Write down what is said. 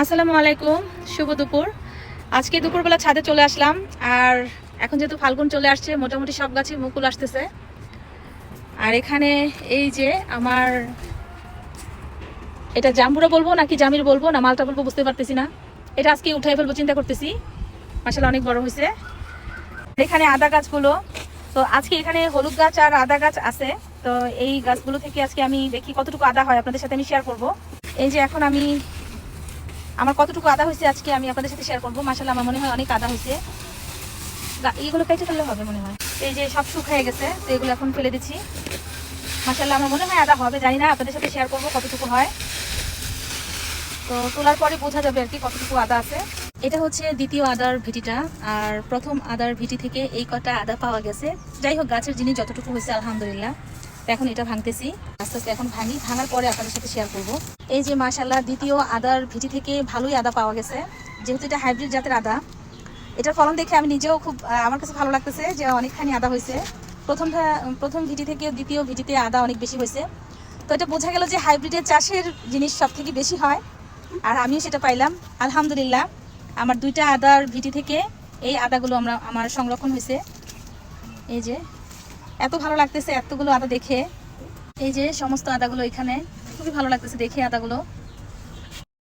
আসসালামু আলাইকুম, শুভ দুপুর। আজকে দুপুরবেলা ছাদে চলে আসলাম। আর এখন যেহেতু ফাল্গুন চলে আসছে, মোটামুটি সব গাছে মুকুল আসতেছে। আর এখানে এই যে আমার, এটা জাম্বুরা বলবো নাকি জামির বলবো না মালটা বলবো বুঝতে পারতেছি না। এটা আজকে উঠাই ফেলবো চিন্তা করতেছি। মাশাআল্লাহ অনেক বড় হয়েছে। এখানে আদা গাছগুলো, তো আজকে এখানে হলুদ গাছ আর আদা গাছ আছে। তো এই গাছগুলো থেকে আজকে আমি দেখি কতটুকু আদা হয়, আপনাদের সাথে আমি শেয়ার করব। এই যে এখন আমি আমার কতটুকু আদা হয়েছে আজকে আমি আপনাদের সাথে শেয়ার করবো। মাশাআল্লাহ আমার মনে হয় অনেক আদা হয়েছে। এইগুলো কেটে ফেললে হবে মনে হয়। এই যে সব শুকিয়ে গেছে, তো এগুলো এখন ফেলে দিচ্ছি। মাশাআল্লাহ আমার মনে হয় আদা হবে, জানি না, আপনাদের সাথে শেয়ার করবো কতটুকু হয়। তো তোলার পরে বোঝা যাবে আর কি কতটুকু আদা আছে। এটা হচ্ছে দ্বিতীয় আদার ভিটিটা, আর প্রথম আদার ভিটি থেকে এই কটা আদা পাওয়া গেছে। যাই হোক, গাছের জিনিস যতটুকু হয়েছে আলহামদুলিল্লাহ। এখন এটা ভাঙতেছি, আস্তে আস্তে এখন ভাঙার পরে আপনাদের সাথে শেয়ার করব। এই যে মাশাআল্লাহ দ্বিতীয় আদার ভিটি থেকে ভালোই আদা পাওয়া গেছে, যেহেতু এটা হাইব্রিড জাতের আদা। এটার ফলন দেখে আমি নিজেও খুব, আমার কাছে ভালো লাগতেছে যে অনেকখানি আদা হয়েছে। প্রথম ভিটি থেকে দ্বিতীয় ভিটিতে আদা অনেক বেশি হয়েছে। তো এটা বোঝা গেল যে হাইব্রিডের চাষের জিনিস সব থেকে বেশি হয়, আর আমিও সেটা পাইলাম আলহামদুলিল্লাহ। আমার দুইটা আদার ভিটি থেকে এই আদাগুলো আমার সংরক্ষণ হয়েছে। এই যে এত ভালো লাগতেছে এতগুলো আদা দেখে। এই যে সমস্ত আদাগুলো এখানে, খুবই ভালো লাগতেছে দেখে আদাগুলো।